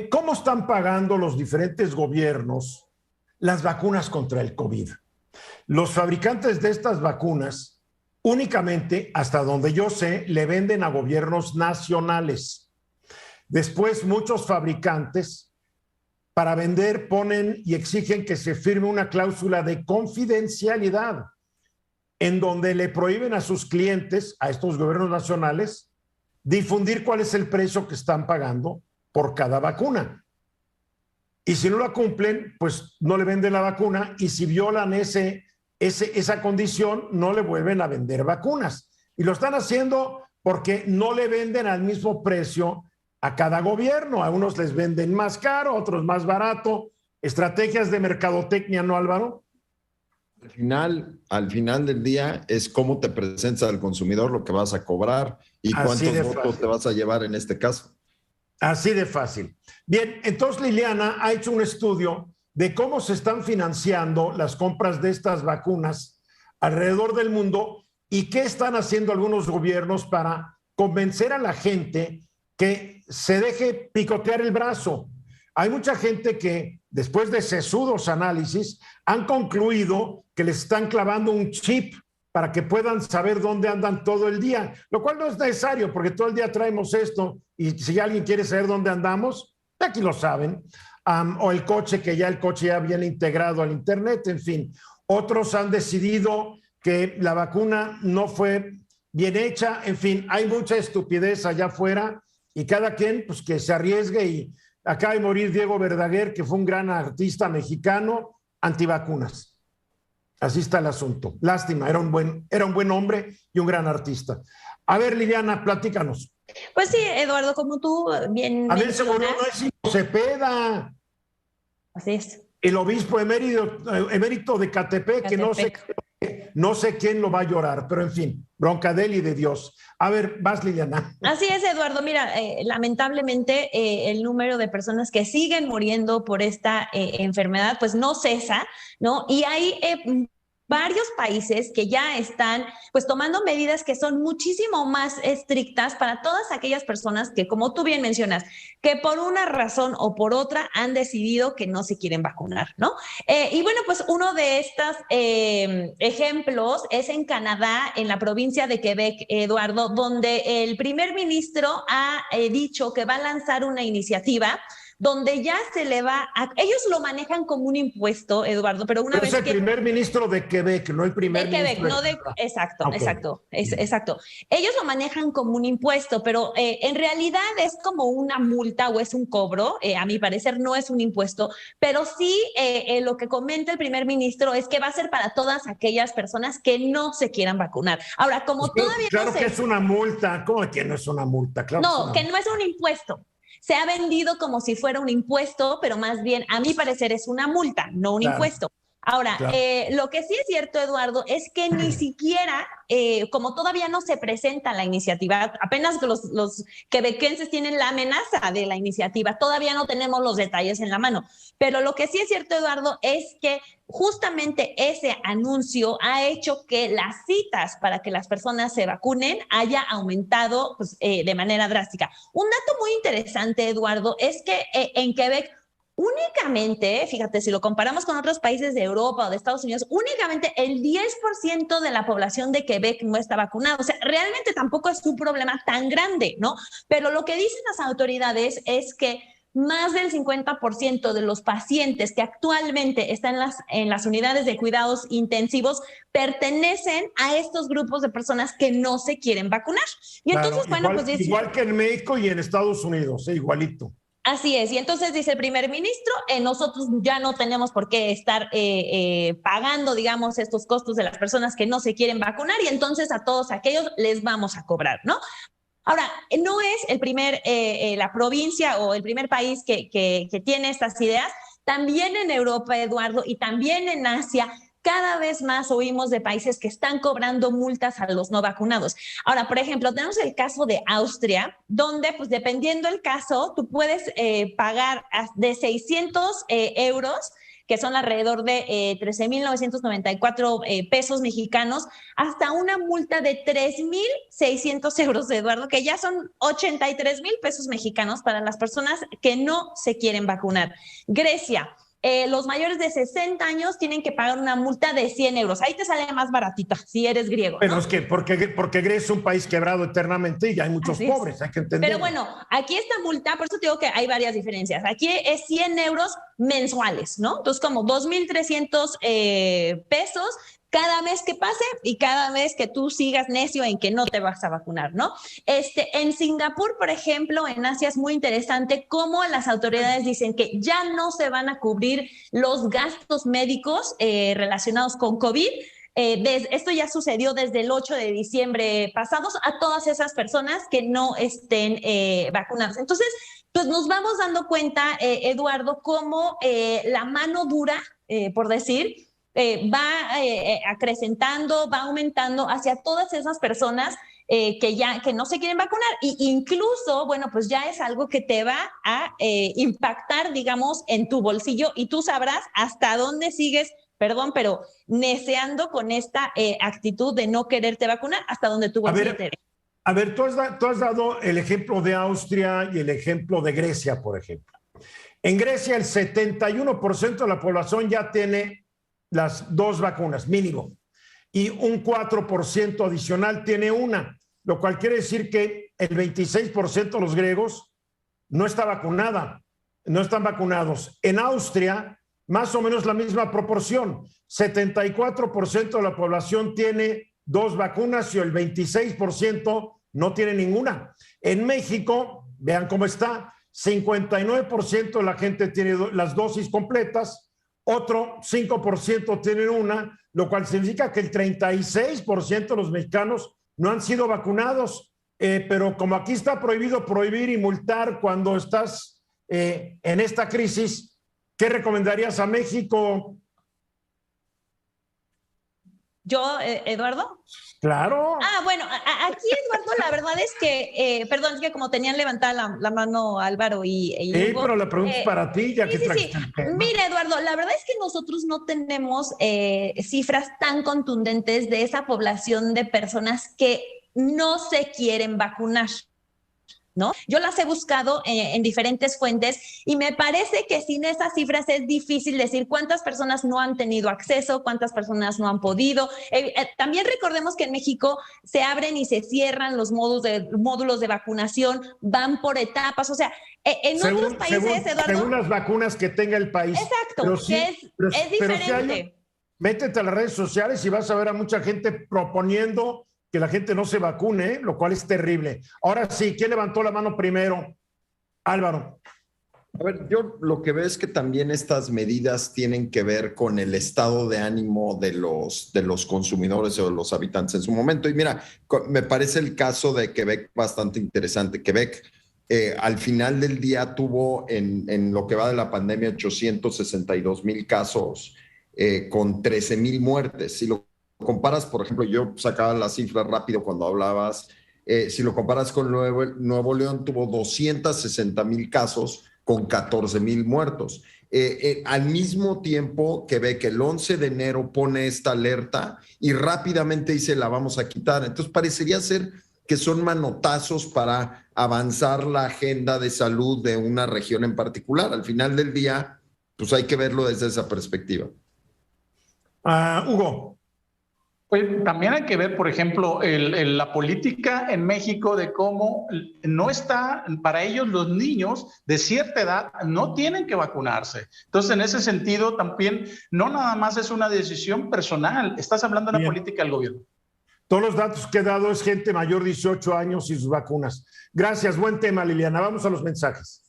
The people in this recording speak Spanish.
¿Cómo están pagando los diferentes gobiernos las vacunas contra el COVID? Los fabricantes de estas vacunas únicamente, hasta donde yo sé, le venden a gobiernos nacionales. Después, muchos fabricantes, para vender, ponen y exigen que se firme una cláusula de confidencialidad en donde le prohíben a sus clientes, a estos gobiernos nacionales, difundir cuál es el precio que están pagando por cada vacuna. Y si no la cumplen, pues no le venden la vacuna, y si violan esa condición, no le vuelven a vender vacunas. Y lo están haciendo porque no le venden al mismo precio a cada gobierno. A unos les venden más caro, a otros más barato. Estrategias de mercadotecnia, ¿no, Álvaro? Al final del día es cómo te presentas al consumidor, lo que vas a cobrar y cuántos votos te vas a llevar en este caso. Así de fácil. Bien, entonces Liliana ha hecho un estudio de cómo se están financiando las compras de estas vacunas alrededor del mundo y qué están haciendo algunos gobiernos para convencer a la gente que se deje picotear el brazo. Hay mucha gente que, después de sesudos análisis, han concluido que les están clavando un chip para que puedan saber dónde andan todo el día, lo cual no es necesario porque todo el día traemos esto y si alguien quiere saber dónde andamos, aquí lo saben. O el coche, que ya el coche ya viene integrado al internet, en fin. Otros han decidido que la vacuna no fue bien hecha, en fin, hay mucha estupidez allá afuera y cada quien pues que se arriesgue. Y acaba de morir Diego Verdaguer, que fue un gran artista mexicano antivacunas. Así está el asunto. Lástima, era un buen hombre y un gran artista. A ver, Liliana, platícanos. Pues sí, Eduardo, como tú bien mencionas. A ver, seguro no es Cepeda. Así es. El obispo emérito de Catepec, que no sé quién lo va a llorar, pero en fin, bronca de él y de Dios. A ver, vas, Liliana. Así es, Eduardo. Mira, lamentablemente el número de personas que siguen muriendo por esta enfermedad pues no cesa, ¿no? Y hay varios países que ya están pues tomando medidas que son muchísimo más estrictas para todas aquellas personas que, como tú bien mencionas, que por una razón o por otra han decidido que no se quieren vacunar, ¿no? Y bueno, pues uno de estos ejemplos es en Canadá, en la provincia de Quebec, Eduardo, donde el primer ministro ha dicho que va a lanzar una iniciativa donde ya se le va a... Ellos lo manejan como un impuesto, Eduardo, pero una vez que... es el primer ministro de Quebec, no el primer ministro de Quebec, no de... Exacto, okay. Exacto. Ellos lo manejan como un impuesto, pero en realidad es como una multa o es un cobro, a mi parecer no es un impuesto, pero sí lo que comenta el primer ministro es que va a ser para todas aquellas personas que no se quieran vacunar. Ahora, como pues, todavía claro no se... que es una multa, ¿cómo que no es una multa? Claro no, que no es un impuesto. Se ha vendido como si fuera un impuesto, pero más bien, a mi parecer, es una multa, no un impuesto. Ahora, lo que sí es cierto, Eduardo, es que ni siquiera, como todavía no se presenta la iniciativa, apenas los quebequenses tienen la amenaza de la iniciativa, todavía no tenemos los detalles en la mano. Pero lo que sí es cierto, Eduardo, es que justamente ese anuncio ha hecho que las citas para que las personas se vacunen haya aumentado pues, de manera drástica. Un dato muy interesante, Eduardo, es que en Quebec únicamente, fíjate, si lo comparamos con otros países de Europa o de Estados Unidos, únicamente el 10% de la población de Quebec no está vacunada. O sea, realmente tampoco es un problema tan grande, ¿no? Pero lo que dicen las autoridades es que más del 50% de los pacientes que actualmente están en las unidades de cuidados intensivos pertenecen a estos grupos de personas que no se quieren vacunar. Y entonces, bueno, pues dice, igual que en México y en Estados Unidos, igualito. Así es, y entonces dice el primer ministro, nosotros ya no tenemos por qué estar pagando, digamos, estos costos de las personas que no se quieren vacunar y entonces a todos aquellos les vamos a cobrar, ¿no? Ahora, no es el la provincia o el primer país que tiene estas ideas. También en Europa, Eduardo, y también en Asia, cada vez más oímos de países que están cobrando multas a los no vacunados. Ahora, por ejemplo, tenemos el caso de Austria, donde, pues, dependiendo del caso, tú puedes pagar de 600 euros, que son alrededor de 13,994 pesos mexicanos, hasta una multa de 3,600 euros, Eduardo, que ya son 83,000 pesos mexicanos para las personas que no se quieren vacunar. Grecia. Los mayores de 60 años tienen que pagar una multa de 100 euros. Ahí te sale más baratita si eres griego, ¿no? Pero es que porque Grecia es un país quebrado eternamente y hay muchos pobres, hay que entender. Pero bueno, aquí esta multa, por eso te digo que hay varias diferencias. Aquí es 100 euros mensuales, ¿no? Entonces, como 2,300 pesos cada mes que pase y cada vez que tú sigas necio en que no te vas a vacunar, ¿no? En Singapur, por ejemplo, en Asia es muy interesante cómo las autoridades dicen que ya no se van a cubrir los gastos médicos relacionados con COVID. Esto ya sucedió desde el 8 de diciembre pasados a todas esas personas que no estén vacunadas. Entonces, pues nos vamos dando cuenta, Eduardo, cómo la mano dura, por decir, va acrecentando, va aumentando hacia todas esas personas que no se quieren vacunar. Y incluso, bueno, pues ya es algo que te va a impactar, digamos, en tu bolsillo y tú sabrás hasta dónde sigues, perdón, pero neceando con esta actitud de no quererte vacunar, hasta donde tu bolsillo te ve. A ver, tú has dado el ejemplo de Austria y el ejemplo de Grecia, por ejemplo. En Grecia el 71% de la población ya tiene las 2 vacunas, mínimo, y un 4% adicional tiene una, lo cual quiere decir que el 26% de los griegos no está vacunada, no están vacunados. En Austria, más o menos la misma proporción, 74% de la población tiene 2 vacunas y el 26% no tiene ninguna. En México, vean cómo está, 59% de la gente tiene las dosis completas, otro 5% tienen una, lo cual significa que el 36% de los mexicanos no han sido vacunados, pero como aquí está prohibido prohibir y multar cuando estás en esta crisis, ¿qué recomendarías a México? ¿Yo, Eduardo? Claro. Bueno, aquí, Eduardo, la verdad es que, perdón, es que como tenían levantada la mano Álvaro y Hugo, pero la pregunta es para ti, ya que trajiste el tema. Mira, Eduardo, la verdad es que nosotros no tenemos cifras tan contundentes de esa población de personas que no se quieren vacunar, ¿no? Yo las he buscado en diferentes fuentes y me parece que sin esas cifras es difícil decir cuántas personas no han tenido acceso, cuántas personas no han podido. También recordemos que en México se abren y se cierran los módulos de vacunación, van por etapas, o sea, otros países, Eduardo. Según las vacunas que tenga el país. Exacto, pero sí, es diferente. Métete a las redes sociales y vas a ver a mucha gente proponiendo que la gente no se vacune, lo cual es terrible. Ahora sí, ¿quién levantó la mano primero? Álvaro. A ver, yo lo que veo es que también estas medidas tienen que ver con el estado de ánimo de los consumidores o de los habitantes en su momento. Y mira, me parece el caso de Quebec bastante interesante. Quebec, al final del día, tuvo en lo que va de la pandemia 862,000 casos con 13,000 muertes. Si lo comparas, por ejemplo, yo sacaba la cifra rápido cuando hablabas, si lo comparas con Nuevo León, tuvo 260,000 casos con 14,000 muertos. Al mismo tiempo que ve que el 11 de enero pone esta alerta y rápidamente dice la vamos a quitar. Entonces parecería ser que son manotazos para avanzar la agenda de salud de una región en particular. Al final del día, pues hay que verlo desde esa perspectiva. Hugo. Pues también hay que ver, por ejemplo, la política en México de cómo no está, para ellos los niños de cierta edad no tienen que vacunarse. Entonces, en ese sentido, también no nada más es una decisión personal, estás hablando de la política del gobierno. Todos los datos que he dado es gente mayor de 18 años y sus vacunas. Gracias, buen tema, Liliana. Vamos a los mensajes.